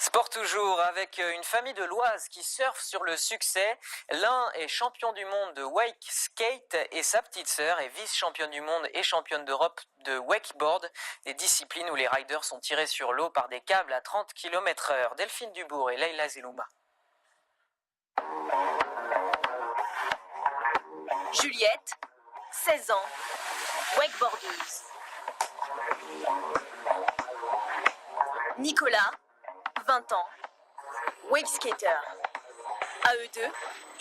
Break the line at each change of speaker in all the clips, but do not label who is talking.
Sport toujours, avec une famille de l'Oise qui surfe sur le succès. L'un est champion du monde de wake skate et sa petite sœur est vice-championne du monde et championne d'Europe de wakeboard, des disciplines où les riders sont tirés sur l'eau par des câbles à 30 km/h. Delphine Dubourg et Leïla Zelouma.
Juliette, 16 ans, wakeboardeuse. Nicolas, 20 ans, wake skater. À eux deux,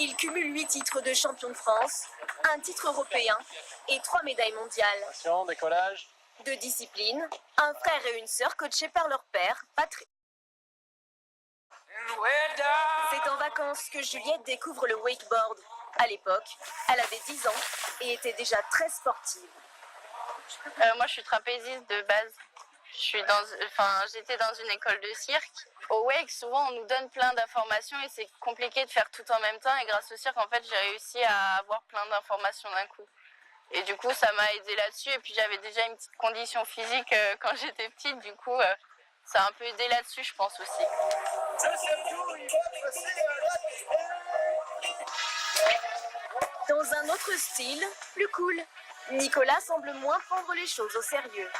ils cumulent 8 titres de champion de France, un titre européen et 3 médailles mondiales.
Attention, décollage.
2 disciplines, un frère et une sœur coachés par leur père, Patrick. C'est en vacances que Juliette découvre le wakeboard. À l'époque, elle avait 10 ans et était déjà très sportive.
Moi, je suis trapéziste de base. J'étais dans une école de cirque. Au wake, souvent, on nous donne plein d'informations et c'est compliqué de faire tout en même temps. Et grâce au cirque, en fait, j'ai réussi à avoir plein d'informations d'un coup. Et du coup, ça m'a aidé là-dessus. Et puis, j'avais déjà une petite condition physique quand j'étais petite. Du coup, ça a un peu aidé là-dessus, je pense aussi.
Dans un autre style, plus cool, Nicolas semble moins prendre les choses au sérieux.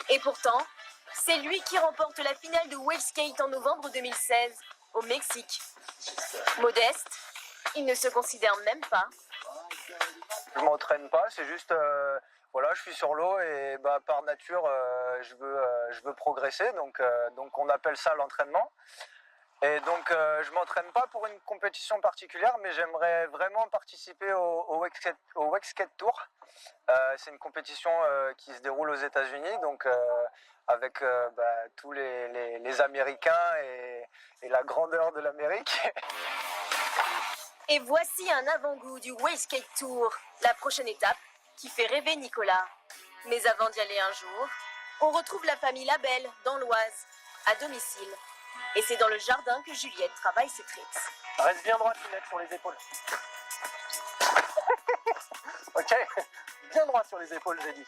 Et pourtant, c'est lui qui remporte la finale de wave skate en novembre 2016, au Mexique. Modeste, il ne se considère même pas.
Je m'entraîne pas, c'est juste, voilà, je suis sur l'eau et par nature, je veux progresser, donc on appelle ça l'entraînement. Et donc, je m'entraîne pas pour une compétition particulière, mais j'aimerais vraiment participer au Wake Skate Tour. C'est une compétition qui se déroule aux États-Unis, donc avec tous les Américains et la grandeur de l'Amérique.
Et voici un avant-goût du Wake Skate Tour, la prochaine étape qui fait rêver Nicolas. Mais avant d'y aller un jour, on retrouve la famille Labelle dans l'Oise, à domicile. Et c'est dans le jardin que Juliette travaille ses tricks.
Reste bien droit, Juliette, sur les épaules. Ok, bien droit sur les épaules, j'ai dit.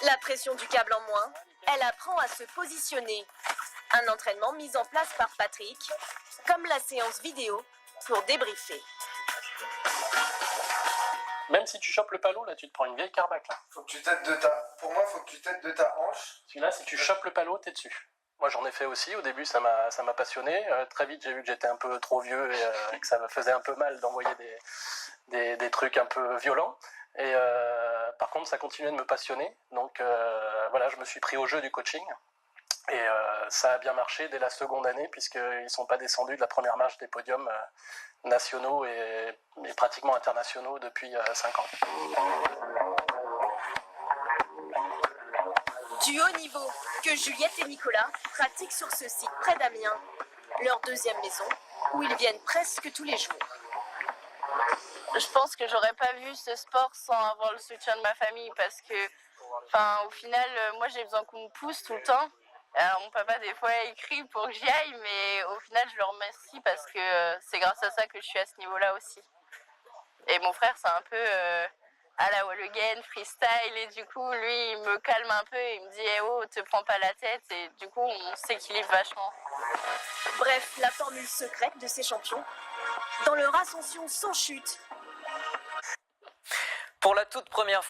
La pression du câble en moins, elle apprend à se positionner. Un entraînement mis en place par Patrick, comme la séance vidéo pour débriefer.
Même si tu chopes le palot, là, tu te prends une vieille carbac, là.
Pour moi, faut que tu t'aides de ta hanche.
Celui-là, si tu chopes le palot, t'es dessus. Moi, j'en ai fait aussi. Au début, ça m'a passionné. Très vite, j'ai vu que j'étais un peu trop vieux et que ça me faisait un peu mal d'envoyer des trucs un peu violents. Et par contre, ça continuait de me passionner. Donc, voilà, je me suis pris au jeu du coaching. Et ça a bien marché dès la seconde année, puisqu'ils ne sont pas descendus de la première marche des podiums nationaux et pratiquement internationaux depuis 5 ans.
Du haut niveau que Juliette et Nicolas pratiquent sur ce site près d'Amiens, leur deuxième maison, où ils viennent presque tous les jours.
Je pense que j'aurais pas vu ce sport sans avoir le soutien de ma famille parce que, au final, moi j'ai besoin qu'on me pousse tout le temps. Alors mon papa des fois il crie pour que j'y aille, mais au final je le remercie parce que c'est grâce à ça que je suis à ce niveau-là aussi. Et mon frère c'est un peu à la wall again, freestyle, et du coup lui il me calme un peu et il me dit « Eh oh, te prends pas la tête » et du coup on s'équilibre vachement.
Bref, la formule secrète de ces champions, dans leur ascension sans chute.
Pour la toute première